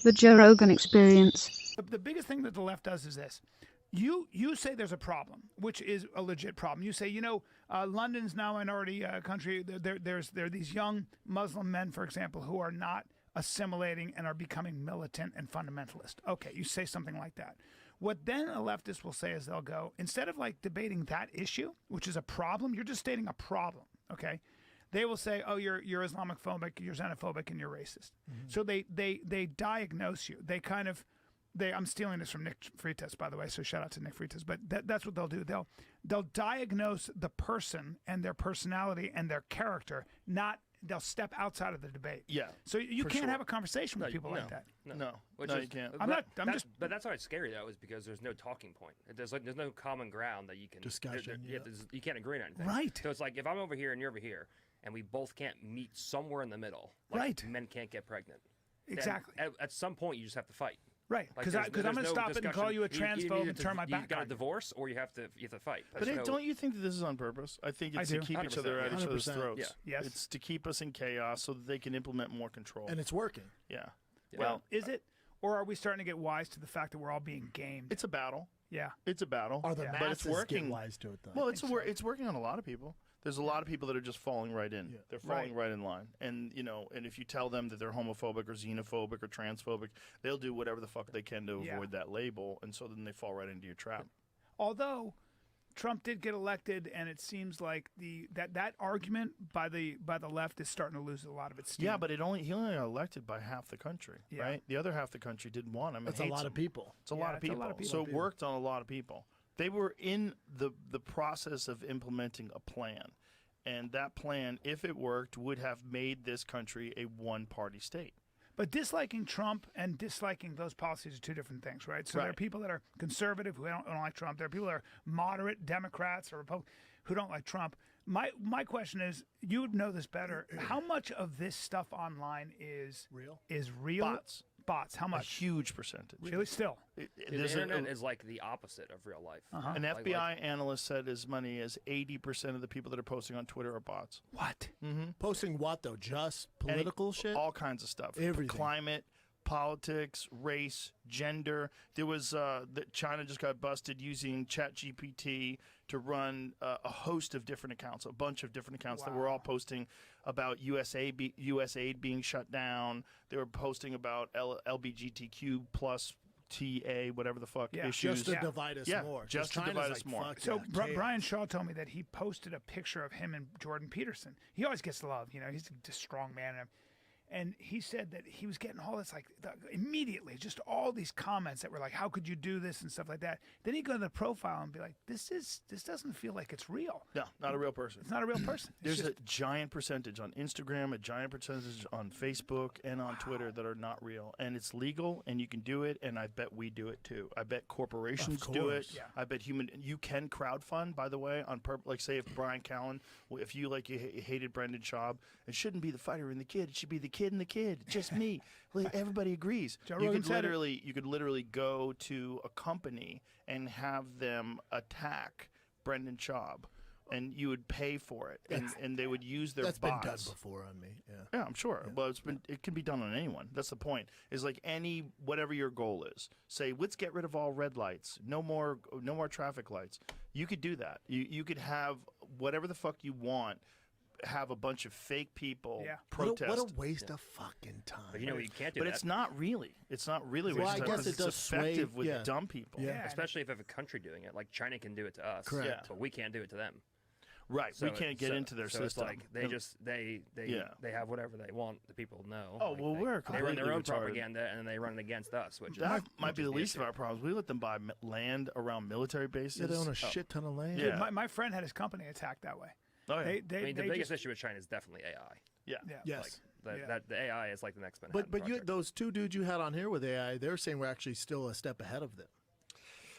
The Joe Rogan Experience. The biggest thing that the left does is this. You say there's a problem, which is a legit problem. You say, London's now a minority country. There are these young Muslim men, for example, who are not assimilating and are becoming militant and fundamentalist. Okay, you say something like that. What then a leftist will say is they'll go, instead of like debating that issue, which is a problem, you're just stating a problem, okay? They will say, oh, you're Islamophobic, you're xenophobic, and you're racist. So they diagnose you. I'm stealing this from Nick Freitas, by the way, so shout out to Nick Freitas. But that's what they'll do. They'll diagnose the person and their personality and their character, they'll step outside of the debate. Yeah. So you can't sure. have a conversation with people like that. No, you can't. But that's why it's scary though, is because there's no talking point. There's no common ground that you can discussion. You can't agree on anything. Right. So it's like if I'm over here and you're over here, and we both can't meet somewhere in the middle. Right. Men can't get pregnant. Exactly. At some point, you just have to fight. Right, because I'm going to stop it and call you a transphobe and turn my back You got on a divorce, or you have to fight. But don't you think that this is on purpose? I think it's to keep each other at each other's throats. Yeah. Yes. It's to keep us in chaos so that they can implement more control. And it's working. Yeah. Well, is it? Or are we starting to get wise to the fact that we're all being gamed? It's a battle. Yeah. It's a battle. Are the Yeah. masses but it's working. get wise to it, though? Well, it's working on a lot of people. There's a lot of people that are just falling right in. Yeah. They're falling right in line. And, and if you tell them that they're homophobic or xenophobic or transphobic, they'll do whatever the fuck they can to avoid that label. And so then they fall right into your trap. Although Trump did get elected, and it seems like that argument by the left is starting to lose a lot of its steam. Yeah, but he only got elected by half the country, Yeah. right? The other half the country didn't want him. That's a lot of people. It's a lot of it's a people. lot of people. So it worked on a lot of people. They were in the process of implementing a plan. And that plan, if it worked, would have made this country a one-party state. But disliking Trump and disliking those policies are two different things, right? So there are people that are conservative who don't like Trump. There are people that are moderate Democrats or Republicans who don't like Trump. My question is, you would know this better. How much of this stuff online is real? Bots. How A much? huge percentage. Really? Still? The internet is like the opposite of real life. An FBI analyst said as many as 80% of the people that are posting on Twitter are bots. What? Posting what, though? Just political shit? All kinds of stuff. Everything. Climate, politics, race, gender. There was China just got busted using ChatGPT to run a host of different accounts, a bunch of different accounts that were all posting about USAID being shut down. They were posting about LBGTQ plus TA, whatever the fuck issues. Just to divide us more. Just to divide us more. So Brian Shaw told me that he posted a picture of him and Jordan Peterson. He always gets love, he's a strong man. And he said that he was getting all this, immediately, just all these comments that were like, how could you do this and stuff like that. Then he'd go to the profile and be like, this doesn't feel like it's real. No, not a real person. It's not a real person. There's a giant percentage on Instagram, a giant percentage on Facebook, and on Twitter that are not real. And it's legal, and you can do it, and I bet we do it too. I bet corporations do it. Yeah. I bet you can crowdfund, by the way, on like say if Brian Callen, if you you hated Brendan Schaub, it shouldn't be the fighter and the kid. It should be the kid and the kid. Just me. Everybody agrees. You could literally go to a company and have them attack Brendan Schaub, and you would pay for it, and they would use their That's bots. been done before on me. Yeah, I'm sure. Yeah. Well, it can be done on anyone. That's the point. Is like whatever your goal is. Say, let's get rid of all red lights. No more traffic lights. You could do that. You could have whatever the fuck you want. Have a bunch of fake people protest. What a waste of fucking time. But you can't do but that. it's not really. It's not really. Well, waste I of time guess it because does it's effective sway- with dumb people. Yeah. Especially if you have a country doing it. Like China can do it to us. Correct. Yeah. But we can't do it to them. Right. So we can't get into their so system. It's like they have whatever they want the people to know. Oh, Like well, we're they run their own completely retarded. propaganda and they run it against us, which That might be the is least issue. of our problems. We let them buy land around military bases. Yeah, they own a shit ton of land. Yeah. My friend had his company attacked that way. Oh, yeah. The biggest issue with China is definitely AI. Yeah. Yes. That the AI is like the next Manhattan But Project. those two dudes you had on here with AI, they're saying we're actually still a step ahead of them.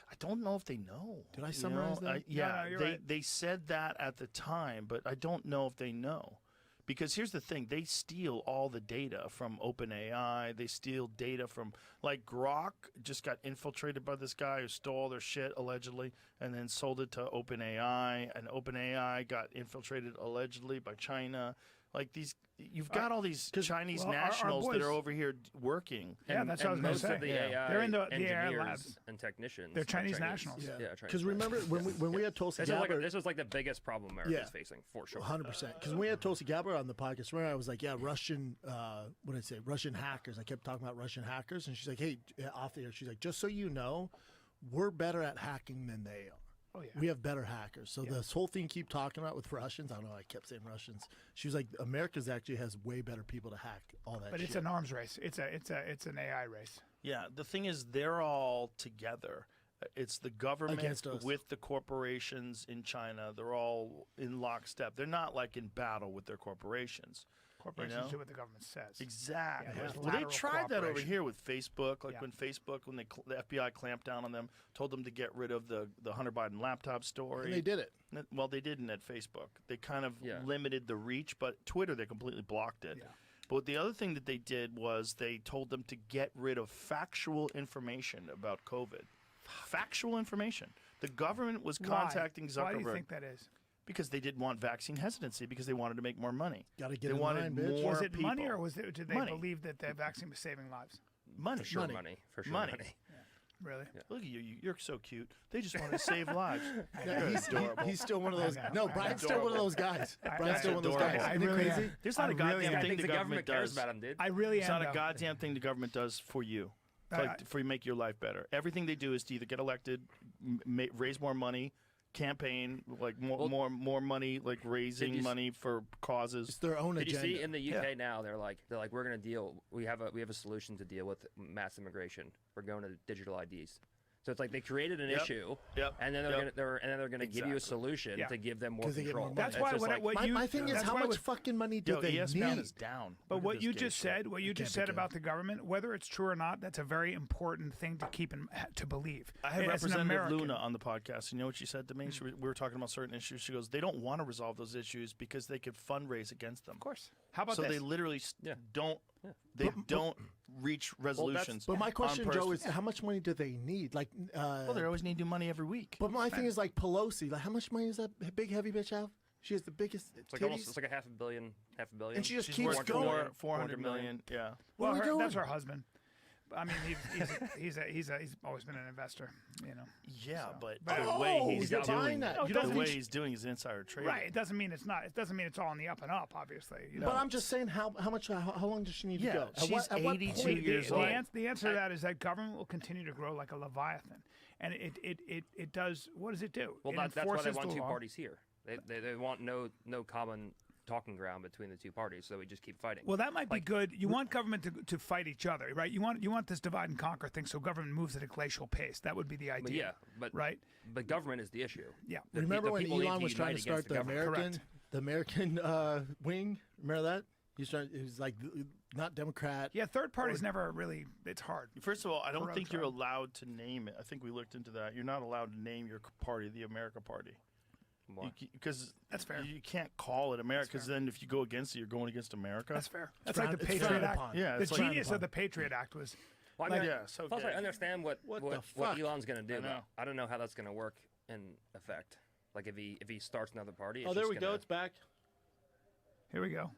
I don't know if they know. Did I summarize that? Yeah, No, you're they right. they said that at the time, but I don't know if they know. Because here's the thing, they steal all the data from OpenAI. They steal data from, like, Grok just got infiltrated by this guy who stole their shit, allegedly, and then sold it to OpenAI. And OpenAI got infiltrated, allegedly, by China. Like you've got all these Chinese well, our nationals that boys- are over here working. Yeah, that's what I was and gonna most say. of the Yeah. AI They're in the AI engineers labs. and technicians. They're are Chinese nationals. Yeah, Because remember when we had Tulsi Gabbard, this was like the biggest problem America's Yeah. facing for sure. 100%. Because when we had Tulsi Gabbard on the podcast, remember I was like, yeah, Russian, what did I say? Russian hackers. I kept talking about Russian hackers. And she's like, hey, off the air, she's like, just so you know, we're better at hacking than they are. Oh, yeah. We have better hackers. So this whole thing keep talking about with Russians, I don't know, I kept saying Russians. She was like, America's actually has way better people to hack all that But shit. it's an arms race. It's an AI race. Yeah, the thing is, they're all together. It's the government Against us. with the corporations in China. They're all in lockstep. They're not like in battle with their corporations. Corporations know? do what the government says. Exactly. Yeah, there's Well, they lateral tried that over cooperation. here with Facebook. Like Yeah. when Facebook, when the FBI clamped down on them, told them to get rid of the Hunter Biden laptop story. And they did it. Well, they didn't at Facebook. They kind of Yeah. limited the reach, but Twitter, they completely blocked it. Yeah. But the other thing that they did was they told them to get rid of factual information about COVID. Factual information. The government was contacting Zuckerberg Why do you think that is? because they didn't want vaccine hesitancy because they wanted to make more money. Gotta get they in wanted line, bitch. more Was it money, people. or did they Money. believe that the vaccine was saving lives? money? For sure, Money. money. For sure, Money. money. Really? Look at you. You're so cute. They just wanted to save lives. Yeah, You're adorable. he's still one of those. No, Brian's still one of those guys. Brian's That's still one of those adorable. guys. I Isn't it really crazy? am. There's not I a really goddamn am. thing think the government cares does. about him, dude. I really It's am. not a though. goddamn thing the government does for you. I- Like for you make your life better. Everything they do is to either get elected, raise more money, campaign, like more money, like raising you s- money for causes. It's their own Did you agenda. see in the UK now? They're like we're gonna deal. We have a solution to deal with mass immigration. We're going to digital IDs. So it's like they created an Yep. issue, Yep. and then they're gonna give you a Exactly. solution Yeah. to give them more 'Cause they get control. more money. That's It's why just what, like, what my, you, my thing is, that's how why much what- fucking money do Yo, they ESPN need? is down. But Look at what this you gay just shit. said, what you just can't be said good. about the government, whether it's true or not, that's a very important thing to keep to believe. I had As an Representative American. Luna on the podcast. You know what she said to me? We were talking about certain issues. She goes, "They don't want to resolve those issues because they could fundraise against them." Of course. How about So this? they literally Yeah. don't. They don't reach resolutions. But my question, on Joe, is purpose. how much money do they need? Like, Well, they always need new money every week. but my thing is like Pelosi. Like, how much money does that big heavy bitch have? She has the biggest it's like titties. almost it's like a half a billion. And she just She's keeps worth going. 400 million. Yeah. well, What are we that's doing? her husband. I mean, he's always been an investor. You know. Yeah, So- but but- the way Oh, he's you're buying doing that. No, You the don't way think- he's doing is insider trading. Right. It doesn't mean it's not. It doesn't mean it's all on the up and up. Obviously. You know? But I'm just saying, how much? How long does she need Yeah, to go? she's at what 82 point- years the, old. the answer to that is that government will continue to grow like a leviathan, and it does. What does it do? Well, it that's why they enforces want the two law. parties here. They want no common talking ground between the two parties, so we just keep fighting. Well, that might be good. You want government to fight each other, right? You want this divide and conquer thing, so government moves at a glacial pace. That would be the But idea. but right? But government is the issue. Yeah. Remember the when people need Elon was trying unite to against start the government. American wing? Remember that? He was like not Democrat. Yeah, third parties never really. It's hard. First of all, I don't Corrupt think you're tribe. allowed to name it. I think we looked into that. You're not allowed to name your party the America Party. Why? Because That's fair. You can't call it America. Because then if you go against it, you're going against America. That's fair. That's frowned- like the it's Patriot frowned Act. upon. Yeah, The it's like- genius of the Patriot Act was Well, I mean, yeah, so plus gay. I understand what the fuck? Elon's going to do. I know. But I don't know how that's going to work in effect. Like if he starts another party. Oh, it's there just we go. gonna- It's back. here we go.